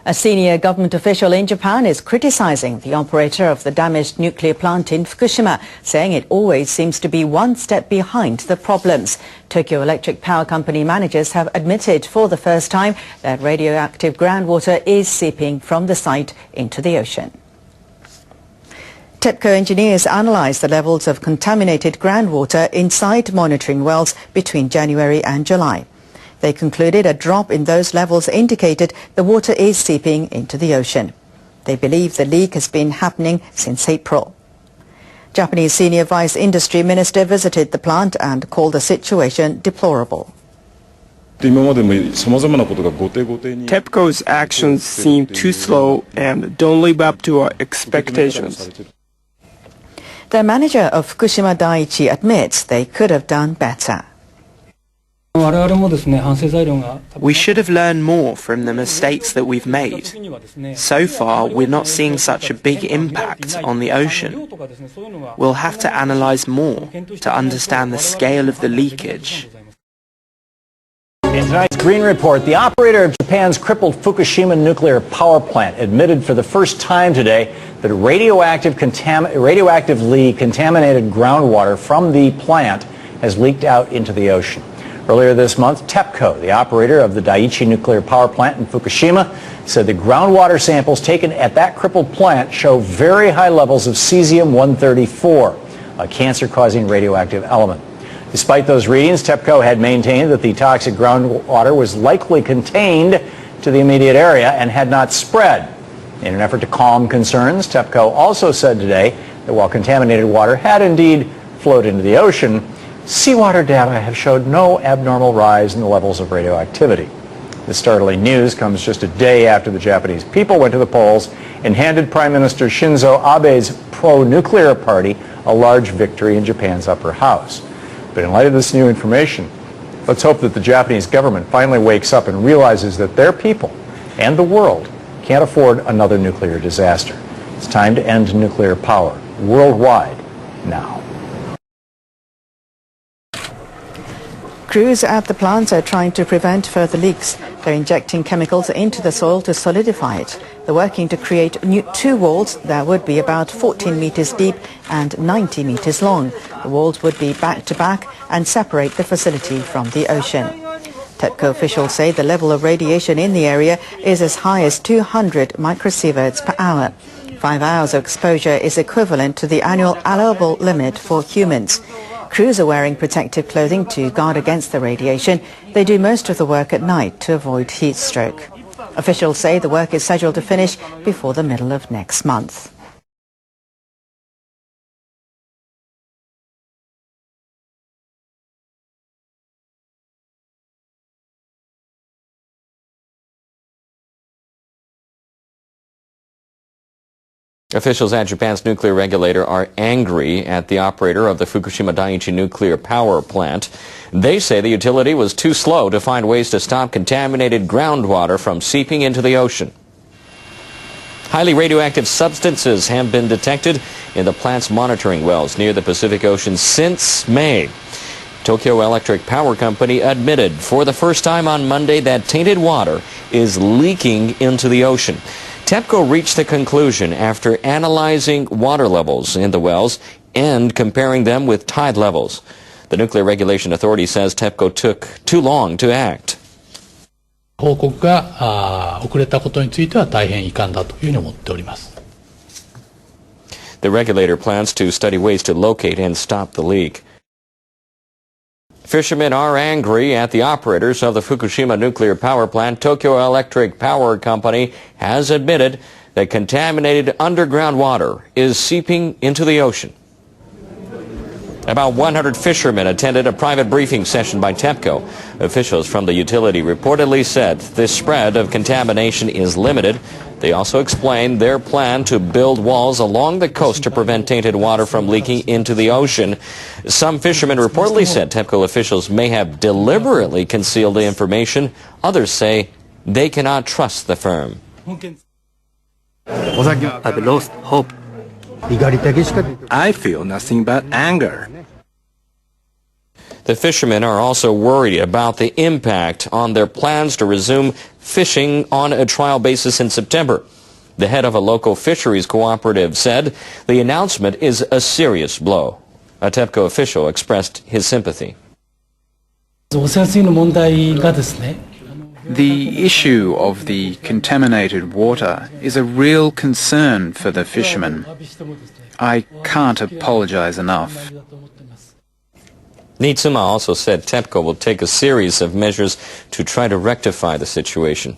A senior government official in Japan is criticizing the operator of the damaged nuclear plant in Fukushima, saying it always seems to be one step behind the problems. Tokyo Electric Power Company managers have admitted for the first time that radioactive groundwater is seeping from the site into the ocean. TEPCO engineers analysed the levels of contaminated groundwater inside monitoring wells between January and July. They concluded a drop in those levels indicated the water is seeping into the ocean. They believe the leak has been happening since April. Japanese Senior Vice Industry Minister visited the plant and called the situation deplorable. TEPCO's actions seem too slow and don't live up to our expectations. The manager of Fukushima Daiichi admits they could have done better. We should have learned more from the mistakes that we've made. So far, we're not seeing such a big impact on the ocean. We'll have to analyze more to understand the scale of the leakage. In tonight's Green Report, the operator of Japan's crippled Fukushima nuclear power plant admitted for the first time today that radioactively contaminated groundwater from the plant has leaked out into the ocean. Earlier this month, TEPCO, the operator of the Daiichi nuclear power plant in Fukushima, said the groundwater samples taken at that crippled plant show very high levels of cesium-134, a cancer-causing radioactive element. Despite those readings, TEPCO had maintained that the toxic groundwater was likely contained to the immediate area and had not spread. In an effort to calm concerns, TEPCO also said today that while contaminated water had indeed flowed into the ocean, seawater data have showed no abnormal rise in the levels of radioactivity. This startling news comes just a day after the Japanese people went to the polls and handed Prime Minister Shinzo Abe's pro-nuclear party a large victory in Japan's upper house. But in light of this new information, let's hope that the Japanese government finally wakes up and realizes that their people and the world can't afford another nuclear disaster. It's time to end nuclear power worldwide now. Crews at the plant are trying to prevent further leaks. They're injecting chemicals into the soil to solidify it. They're working to create two walls that would be about 14 meters deep and 90 meters long. The walls would be back to back and separate the facility from the ocean. TEPCO officials say the level of radiation in the area is as high as 200 microsieverts per hour. 5 hours of exposure is equivalent to the annual allowable limit for humans. Crews are wearing protective clothing to guard against the radiation. They do most of the work at night to avoid heat stroke. Officials say the work is scheduled to finish before the middle of next month. Officials at Japan's nuclear regulator are angry at the operator of the Fukushima Daiichi nuclear power plant. They say the utility was too slow to find ways to stop contaminated groundwater from seeping into the ocean. Highly radioactive substances have been detected in the plant's monitoring wells near the Pacific Ocean since May. Tokyo Electric Power Company admitted for the first time on Monday that tainted water is leaking into the ocean. TEPCO reached the conclusion after analyzing water levels in the wells and comparing them with tide levels. The Nuclear Regulation Authority says TEPCO took too long to act. 報告が遅れたことについては大変遺憾だというふうに思っております。 The regulator plans to study ways to locate and stop the leak. Fishermen are angry at the operators of the Fukushima nuclear power plant. Tokyo Electric Power Company has admitted that contaminated underground water is seeping into the ocean. About 100 fishermen attended a private briefing session by TEPCO. Officials from the utility reportedly said the spread of contamination is limited. They also explained their plan to build walls along the coast to prevent tainted water from leaking into the ocean. Some fishermen reportedly said TEPCO officials may have deliberately concealed the information. Others say they cannot trust the firm. I've lost hope. I feel nothing but anger. The fishermen are also worried about the impact on their plans to resume fishing on a trial basis in September. The head of a local fisheries cooperative said the announcement is a serious blow. A TEPCO official expressed his sympathy. The issue of the contaminated water is a real concern for the fishermen. I can't apologize enough. Nitsuma also said TEPCO will take a series of measures to try to rectify the situation.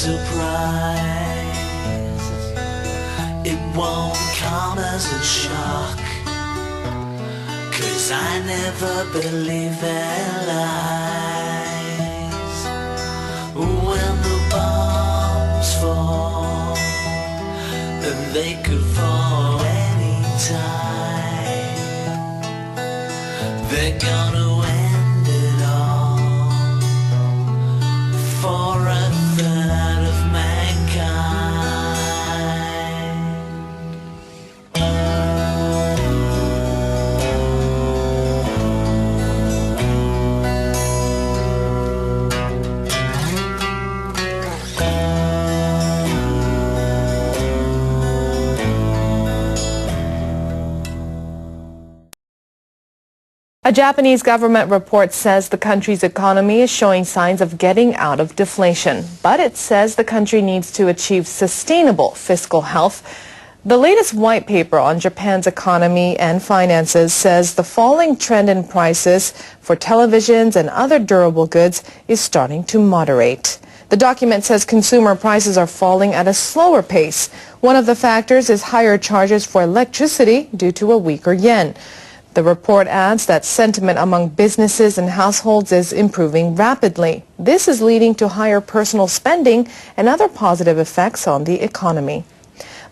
Surprise, it won't come as a shock, 'cause I never believe their lies. When the bombs fall, and they could fall any time, they're gonna end it all for a third of mankind. A Japanese government report says the country's economy is showing signs of getting out of deflation, but it says the country needs to achieve sustainable fiscal health. The latest white paper on Japan's economy and finances says the falling trend in prices for televisions and other durable goods is starting to moderate. The document says consumer prices are falling at a slower pace. One of the factors is higher charges for electricity due to a weaker yen. The report adds that sentiment among businesses and households is improving rapidly. This is leading to higher personal spending and other positive effects on the economy.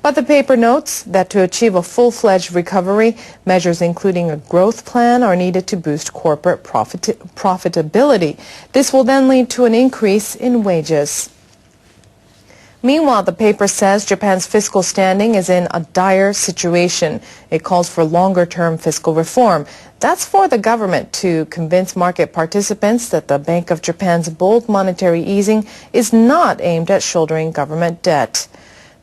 But the paper notes that to achieve a full-fledged recovery, measures including a growth plan are needed to boost corporate profitability. This will then lead to an increase in wages. Meanwhile, the paper says Japan's fiscal standing is in a dire situation. It calls for longer-term fiscal reform. That's for the government to convince market participants that the Bank of Japan's bold monetary easing is not aimed at shouldering government debt.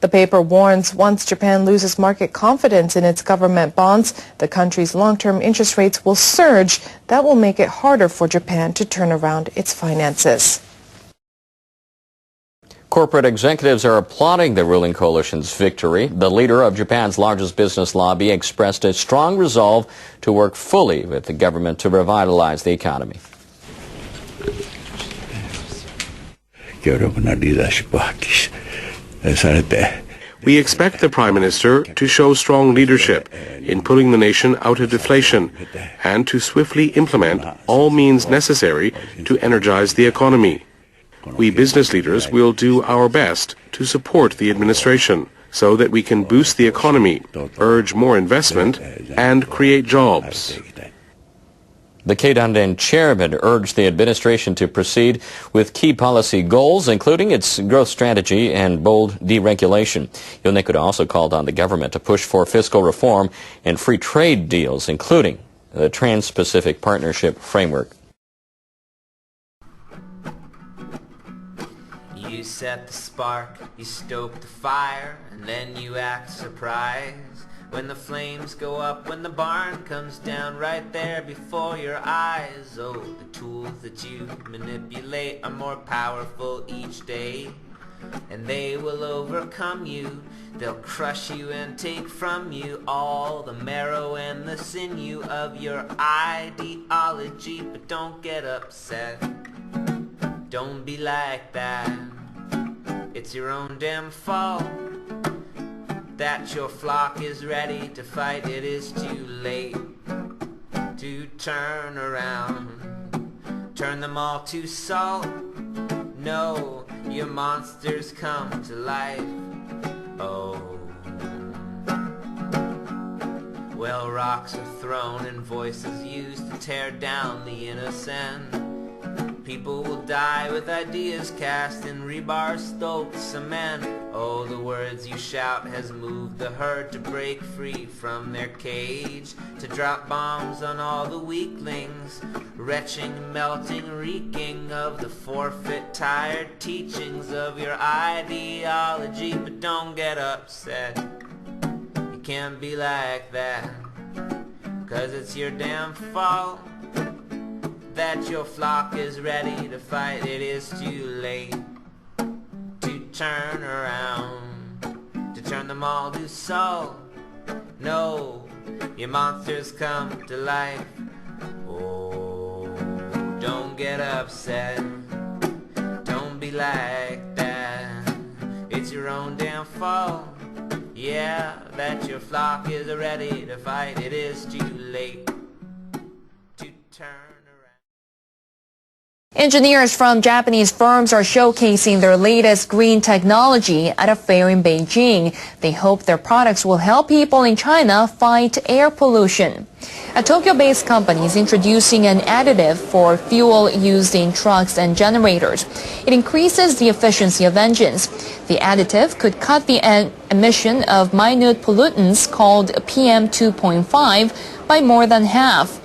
The paper warns once Japan loses market confidence in its government bonds, the country's long-term interest rates will surge. That will make it harder for Japan to turn around its finances. Corporate executives are applauding the ruling coalition's victory. The leader of Japan's largest business lobby expressed a strong resolve to work fully with the government to revitalize the economy. We expect the Prime Minister to show strong leadership in pulling the nation out of deflation and to swiftly implement all means necessary to energize the economy. We business leaders will do our best to support the administration so that we can boost the economy, urge more investment, and create jobs. The Keidanren chairman urged the administration to proceed with key policy goals, including its growth strategy and bold deregulation. Yonekuda also called on the government to push for fiscal reform and free trade deals, including the Trans-Pacific Partnership Framework. You set the spark, you stoke the fire, and then you act surprised. When the flames go up, when the barn comes down right there before your eyes. Oh, the tools that you manipulate are more powerful each day. and they will overcome you. They'll crush you and take from you all the marrow and the sinew of your ideology. But don't get upset, don't be like that. It's your own damn fault that your flock is ready to fight. It is too late to turn around, turn them all to salt. No, your monsters come to life. Oh, well, rocks are thrown and voices used to tear down the innocent. People will die with ideas cast in rebar stoked cement. Oh, the words you shout has moved the herd to break free from their cage, to drop bombs on all the weaklings, retching, melting, reeking of the forfeit, tired teachings of your ideology. But don't get upset, you can't be like that, 'cause it's your damn fault that your flock is ready to fight. It is too late to turn around, to turn them all to salt. No, your monsters come to life. Oh, don't get upset, don't be like that. It's your own damn fault, yeah, that your flock is ready to fight. It is too late to turn. Engineers from Japanese firms are showcasing their latest green technology at a fair in Beijing. They hope their products will help people in China fight air pollution. A Tokyo-based company is introducing an additive for fuel used in trucks and generators. It increases the efficiency of engines. The additive could cut the emission of minute pollutants called PM2.5 by more than half.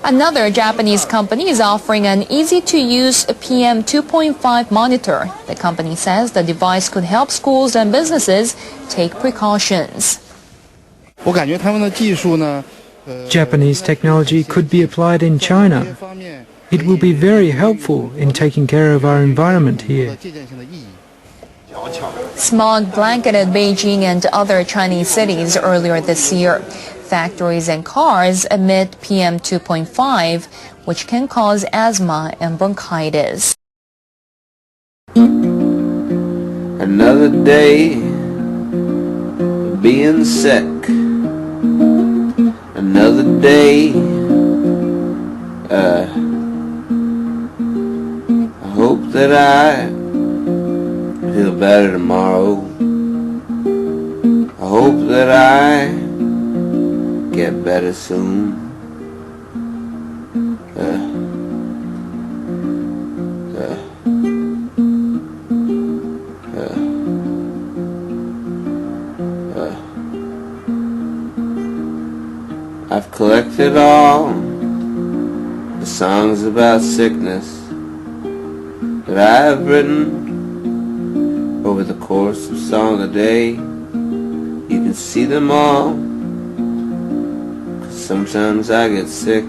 Another Japanese company is offering an easy-to-use PM2.5 monitor. The company says the device could help schools and businesses take precautions. Japanese technology could be applied in China. It will be very helpful in taking care of our environment here. Smog blanketed Beijing and other Chinese cities earlier this year. Factories and cars emit PM2.5, which can cause asthma and bronchitis. Another day being sick. Another day. I hope that I feel better tomorrow. I hope that I get better soon. I've collected all the songs about sickness that I have written over the course of song a day. You can see them all. Sometimes I get sick,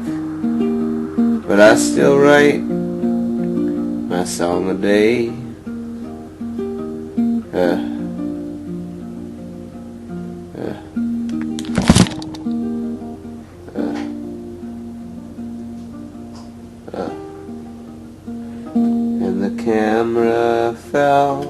but I still write my song a day. And the camera fell